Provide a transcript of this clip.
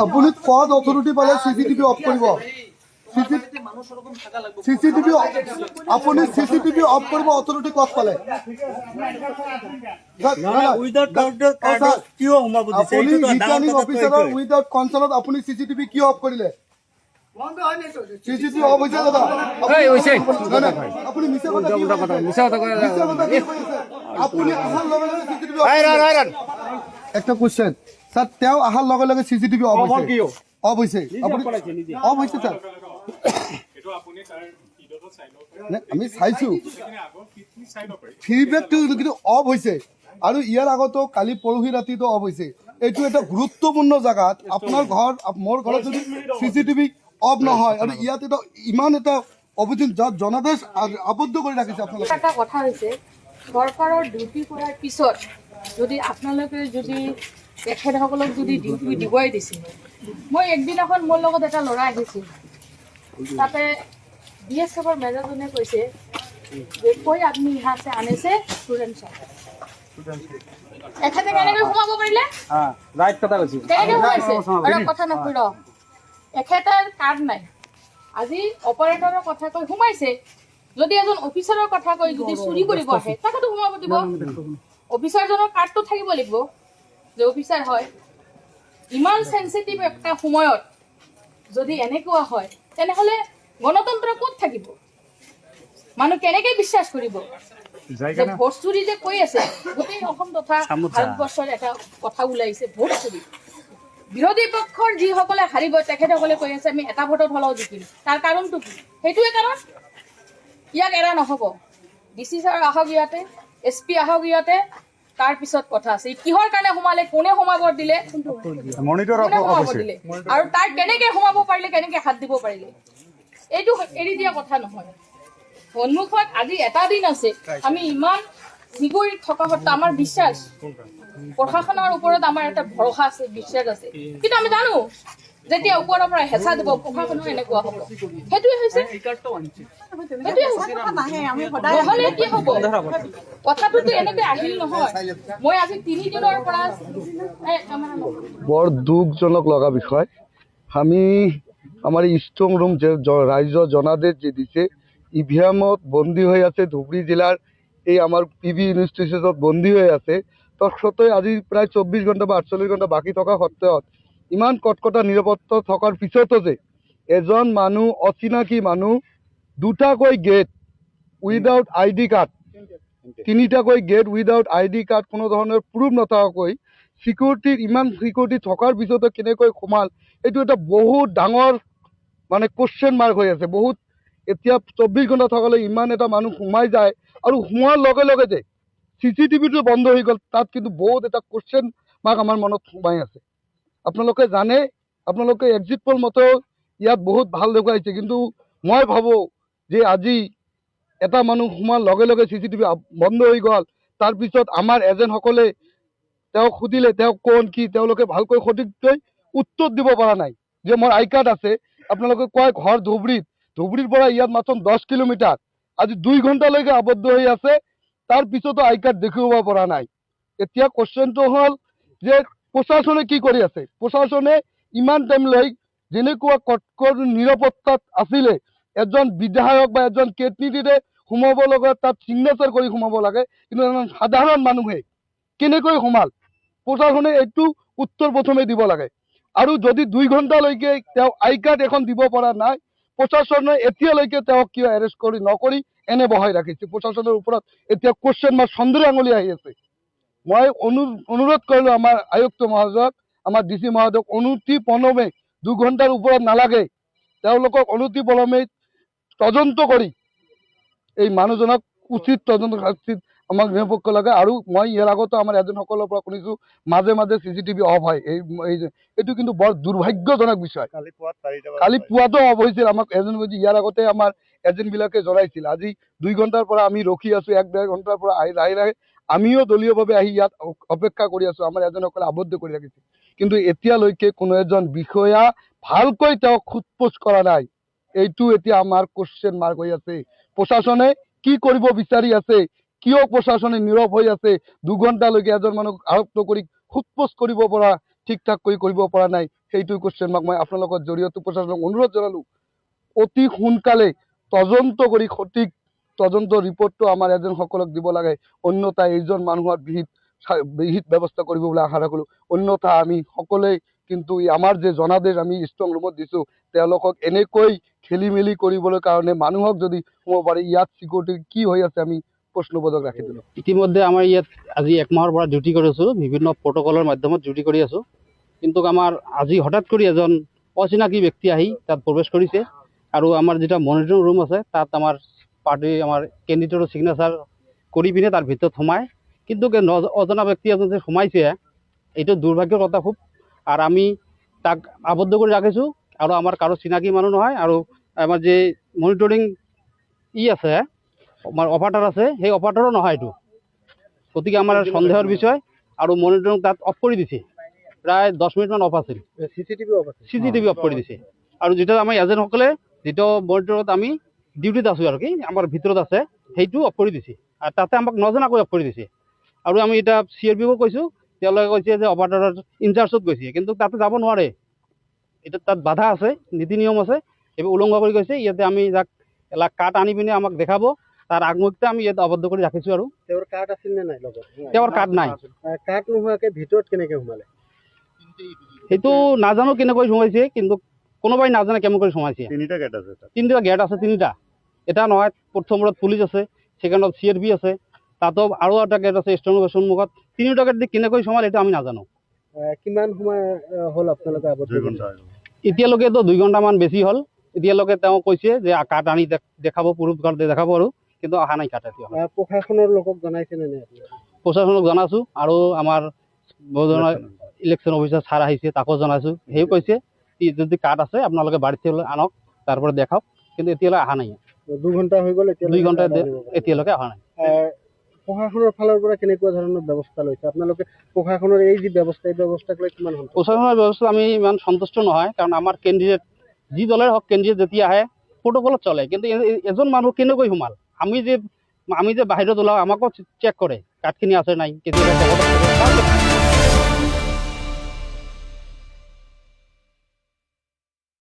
আপুনি ক'ত অথৰিটি পালে চিচিটিভি অফ কৰিব চিচিটিভি আপুনি চিচিটিভি অফ কৰিব অথৰিটি ক'ত পালে আপুনি ৰিটাৰ্ণিং অফিচাৰৰ উইদাউট কনচাৰ্ণত আপুনি চিচিটিভি কিয় অফ কৰিলে চিচিটিভি অফ হৈছে দাদা আপুনি মিছা কথা আপুনি অহাৰ লগে লগে চিচিটিভি একটা কোৱেশ্চন স্যাৰ তেওঁ অহাৰ লগে লগে চিচিটিভি অফ হৈছে অফ হৈছে আপুনি অফ হৈছে স্যার আমি চাইছো ফিডবেকটো কিন্তু অফ হৈছে আৰু ইয়াৰ আগতো কালি পৰহি ৰাতিটো অফ হৈছে এইটো এটা গুৰুত্বপূৰ্ণ জাগাত আপোনাৰ ঘৰ মোৰ ঘৰত যদি চিচিটিভি অফ নহয় আৰু ইয়াত এটা ইমান এটা অভিযোগ জনাদেশ আবদ্ধ কৰি ৰাখিছে আপোনালোকে এটা কথা হৈছে চৰকাৰৰ ডিউটি কৰাৰ পিছত যদি আপোনালোকে যদি তেখেতসকলক যদি ডিউটি দিবই দিছিল মই একদিনাখন মোৰ লগত এটা ল'ৰা আহিছিল তাতে BSFৰ মেজৰজনে কৈছে যে কৈ আপুনি ইহা से आने से स्टूडेंट এখেতে কেনেকৈ সোমাব পাৰিলে ৰাইট কথা কৈছে কেনেকৈ সোমাইছে আৰু কথা নকৰি ৰ এখেতৰ কাৰ্ড নাই আজি অপাৰেটৰৰ কথা কৈ সোমাইছে যদি এজন অফিচাৰৰ কথা কৈ যদি চুৰি কৰিব আহে তাকেতো সোমাব দিব অফিচাৰজনৰ কাৰ্ডটো থাকিব লাগিব যে অফিচাৰ হয় ইমান সেনসিটিভ একটা সময়ত যদি এনেকুৱা হয় তেনেহলে গণতন্ত্ৰ ক'ত থাকিব মানুহ কেনেকৈ বিশ্বাস কৰিব যে ভোট চুৰি যে কৈ আছে গোটেই অসম তথা ভাৰতবৰ্ষৰ এটা কথা ওলাইছে ভোট চুৰি বিৰোধী পক্ষৰ যিসকলে হাৰিব তেখেতসকলে কৈ আছে আমি এটা ভোটত হলেও জিকিম তাৰ কাৰণটো কি সেইটোৱে কাৰণ ইয়াক এৰা নহ'ব ডিচি ছাৰ আহক ইয়াতে SP আহক ইয়াতে তাৰ পিছত কথা আছে কিহৰ কাৰণে সোমালে কোনে সোমাব দিলে মনিটৰ দিলে আৰু তাৰ কেনেকৈ সোমাব পাৰিলে কেনেকৈ হাত দিব পাৰিলে এইটো এৰি দিয়া কথা নহয় সন্মুখত আজি এটা দিন আছে আমি ইমান নিগৰি থকা সত্ত্বেও আমাৰ বিশ্বাস প্ৰশাসনৰ ওপৰত আমাৰ এটা ভৰসা আছে বিশ্বাস আছে কিন্তু আমি জানো যেতিয়া ওপৰৰ পৰা হেঁচা দিব প্ৰশাসনৰ এনেকুৱা হ'ব সেইটোৱে হৈছে নহ'লে কি হ'ব কথাটোতো এনেকৈ আহিল নহয় মই আজি 3 দিনৰ পৰা বৰ দুখজনক লগা বিষয় আমি আমাৰ স্ট্ৰং ৰুম যে ৰাজ্য জনাদেশ যে দিছে ইভিএমত বন্দী হয়ে আছে ধুবুৰী জিলার এই আমার PV ইনস্টিটিউটত বন্দী হয়ে আছে তৎসত্ত্বেও আজি প্রায় 24 ঘণ্টা বা 48 ঘণ্টা বাকি থকা সত্ত্বেও ইমান কটকটা নিরাপত্তা থকাৰ পিছতো যে এজন মানুহ অচিনাকি মানুহ দুটাকৈ গেট উইদাউট ID কাৰ্ড তিনিটাকৈ গেট উইদাউট ID কাৰ্ড কোনো ধৰণৰ প্ৰুফ নথকাকৈ সিকিউৰিটিৰ ইমান সিকিউৰিটি থকাৰ পিছতো কেনেকৈ সোমাল এইটো এটা বহুত ডাঙৰ মানে কোশ্চেন মাৰ্ক হৈ আছে বহুত এতিয়া 24 ঘণ্টা থকালে ইমান এটা মানুহ সোমাই যায় আৰু সোমোৱাৰ লগে লগে যে CCTVটো বন্ধ হৈ গ'ল তাত কিন্তু বহুত এটা কোশ্চেন মাৰ্ক আমাৰ মনত সোমাই আছে আপোনালোকে জানে আপোনালোকে এক্সিট পোল মতে ইয়াত বহুত ভাল দেখুৱাইছে কিন্তু মই ভাবোঁ যে আজি এটা মানুহ সোমোৱাৰ লগে লগে CCTV বন্ধ হৈ গ'ল তাৰপিছত আমাৰ এজেণ্টসকলে তেওঁক সুধিলে তেওঁ কোন কি তেওঁলোকে ভালকৈ সঠিককৈ উত্তৰ দিব পৰা নাই যে মোৰ আই কাৰ্ড আছে আপোনালোকে কয় ঘৰ ধুবুৰীৰ পৰা ইয়াত মাত্ৰ 10 কিলোমিটাৰ আজি 2 ঘণ্টালৈকে আবদ্ধ হৈ আছে তাৰপিছতো আই কাৰ্ড দেখাব পৰা নাই এতিয়া কোশ্চেনটো হ'ল যে প্ৰশাসনে কি কৰি আছে প্ৰশাসনে ইমান টাইম লৈ যেনেকুৱা কটকৰ নিৰাপত্তাত আছিলে এজন বিধায়ক বা এজন কেটনিটিৰে সোমাব লগা তাত চিগনেচাৰ কৰি সোমাব লাগে কিন্তু এজন সাধাৰণ মানুহে কেনেকৈ সোমাল প্ৰশাসনে এইটো উত্তৰ প্ৰথমে দিব লাগে আৰু যদি 2 ঘণ্টালৈকে তেওঁ আই কাৰ্ড এখন দিব পৰা নাই প্ৰশাসনে এতিয়ালৈকে তেওঁক কিয় এৰেষ্ট কৰি নকৰি এনে বহাই ৰাখিছে প্ৰশাসনৰ ওপৰত এতিয়া কোশ্চেন মাৰ্ক সন্দেহ আঙুলি আহি আছে মই অনুৰোধ কৰিলোঁ আমাৰ আয়ুক্ত মহোদয়ক আমাৰ DC মহোদয়ক অনতি পলমে 2 ঘণ্টাৰ ওপৰত নালাগে তেওঁলোকক অনতি পলমে তদন্ত কৰি এই মানুহজনক উচিত তদন্ত আমাক নিৰপেক্ষ লাগে আৰু মই ইয়াৰ আগতো আমাৰ এজেণ্টসকলৰ পৰা শুনিছোঁ মাজে মাজে CCTV অফ হয় এইটো কিন্তু বৰ দুৰ্ভাগ্যজনক বিষয় কালি পুৱাতো অফ হৈছিল আমাক এজেণ্ট কৈছে ইয়াৰ আগতে আমাৰ এজেণ্টবিলাকে জনাইছিল আজি 2 ঘণ্টাৰ পৰা আমি ৰখি আছোঁ 1-1.5 ঘণ্টাৰ পৰা লাহে আমিও দলীয়ভাৱে আহি ইয়াত অপেক্ষা কৰি আছোঁ আমাৰ এজেণ্টসকলে আবদ্ধ কৰি ৰাখিছে কিন্তু এতিয়ালৈকে কোনো এজন বিষয়া ভালকৈ তেওঁক সোধপোছ কৰা নাই এইটো এতিয়া আমাৰ কোশ্চেন মাৰ্ক হৈ আছে প্ৰশাসনে কি কৰিব বিচাৰি আছে কিয় প্ৰশাসনে নীৰৱ হৈ আছে 2 ঘণ্টালৈকে এজন মানুহক আয়ত্ত কৰি সোধপোছ কৰিব পৰা ঠিক ঠাক কৰি কৰিব পৰা নাই, সেইটো কুৱেশ্যন মাৰ্ক মই আপোনালোকৰ জৰিয়তে প্ৰশাসনক অনুৰোধ জনালোঁ অতি সোনকালে তদন্ত কৰি সঠিক তদন্ত ৰিপৰ্টটো আমাৰ এজেণ্টসকলক দিব লাগে, অন্যথা এইজন মানুহৰ বিহিত ব্যৱস্থা কৰিব বুলি আশা ৰাখিলোঁ। অন্যথা আমি সকলোৱে কিন্তু আমাৰ যে জনাদেশ আমি ষ্ট্ৰং ৰুমত দিছোঁ, তেওঁলোকক এনেকৈ খেলি মেলি কৰিবলৈ কাৰণে মানুহক যদি সোমাব পাৰে, ইয়াত চিকিউৰিটি কি হৈ আছে আমি প্ৰশ্নবোধক ৰাখি দিলোঁ। ইতিমধ্যে আমাৰ ইয়াত আজি 1 মাহৰ পৰা ডিউটি কৰি আছোঁ, বিভিন্ন প্ৰট'কলৰ মাধ্যমত ডিউটি কৰি আছোঁ। কিন্তু আমাৰ আজি হঠাৎ কৰি এজন অচিনাকি ব্যক্তি আহি তাত প্ৰৱেশ কৰিছে আৰু আমাৰ যেটা মনিটৰিং ৰুম আছে তাত আমাৰ আমাৰ কেণ্ডিডেটৰ ছিগনেচাৰ কৰি পিনে তাৰ ভিতৰত সোমায়। কিন্তু অজনা ব্যক্তি এজন যে সোমাইছে, এইটো দুৰ্ভাগ্যৰ কথা খুব। আৰু আমি তাক আবদ্ধ কৰি ৰাখিছোঁ আৰু আমাৰ কাৰো চিনাকি মানুহ নহয়। আৰু আমাৰ যে মনিটৰিং আছে, আমাৰ অপাৰেটৰ আছে, সেই অপাৰেটৰো নহয় এইটো। গতিকে আমাৰ সন্দেহৰ বিষয়। আৰু মনিটৰিং তাত অফ কৰি দিছে, প্ৰায় 10 মিনিটমান অফ আছিল, CCTV অফ কৰি দিছে। আৰু যেটা আমাৰ এজেণ্টসকলে যিটো মনিটৰত আমি ডিউটিত আছোঁ আৰু কি আমাৰ ভিতৰত আছে, সেইটো অফ কৰি দিছে আৰু তাতে আমাক নজনাকৈ অফ কৰি দিছে। আৰু আমি এটা CRPকো কৈছোঁ, তেওঁলোকে কৈছে যে অপাৰেটৰৰ ইনচাৰ্জত গৈছে, কিন্তু তাতে যাব নোৱাৰে। এটা তাত বাধা আছে, নীতি নিয়ম আছে, এইবোৰ উলংঘা কৰি গৈছে। ইয়াতে আমি যাক কাৰ্ড আনি পিনে আমাক দেখাব, তাৰ আগমুহূৰ্তে আমি ইয়াত আবদ্ধ কৰি ৰাখিছোঁ। আৰু তেওঁৰ কাৰ্ড আছিল নে নাই লগত? তেওঁৰ কাৰ্ড নাই। কাৰ্ড নোহোৱাকৈ ভিতৰত কেনেকৈ সোমালে? সেইটো নাজানো কেনেকৈ সোমাইছে, কিন্তু কোনোবাই নাজানে কেনেকৈ সোমাইছে। 3টা গেট আছে, 3টা গেট আছে, 3টা। এটা নহয়, প্ৰথমত পুলিচ আছে, ছেকেণ্ডত CRP আছে, তাতো আৰু এটা গেট আছে ষ্ট্ৰং ৰুমৰ সন্মুখত। 3টা গেট দি কেনেকৈ সোমালে এইটো আমি নাজানো। কিমান সময় হ'ল আপোনালোকে আবদ্ধ? এতিয়ালৈকেতো 2 ঘণ্টামান বেছি হ'ল। এতিয়ালৈকে তেওঁ কৈছে যে কাৰ্ড আনি দেখাব, প্ৰুফ কাৰ্ড দেখাব, আৰু কিন্তু অহা নাই কাৰ্ড। এতিয়া প্ৰশাসনৰ লোকক জনাইছে নে নাই? প্ৰশাসনক জনাইছোঁ আৰু আমাৰ ইলেকশ্যন অফিচাৰ ছাৰ আহিছে, তাকো জনাইছোঁ। সেই কৈছে যদি কাৰ্ড আছে আপোনালোকে বাৰীত আনক, তাৰপৰা দেখাওক, কিন্তু এতিয়ালৈ অহা নাই। 2 ঘণ্টা হৈ গ'ল, 2 ঘণ্টা এতিয়ালৈকে অহা নাই। প্ৰশাসনৰ ফালৰ পৰা কেনেকুৱা ধৰণৰ ব্যৱস্থা লৈছে আপোনালোকে? প্ৰশাসনৰ এই যি ব্যৱস্থা, এই ব্যৱস্থাক লৈ কিমান সন্তুষ্ট? প্ৰশাসনৰ ব্যৱস্থা আমি ইমান সন্তুষ্ট নহয়, কাৰণ আমাৰ কেণ্ডিডেট যি দলেৰ হওক, কেণ্ডিডেট যেতিয়া আহে প্ৰট'কলত চলে। কিন্তু এজন মানুহ কেনেকৈ সোমাল? আমি যে বাহিৰত ওলাওঁ, আমাকো চেক কৰে কাৰ্ডখিনি আছে নাই, কেতিয়াবা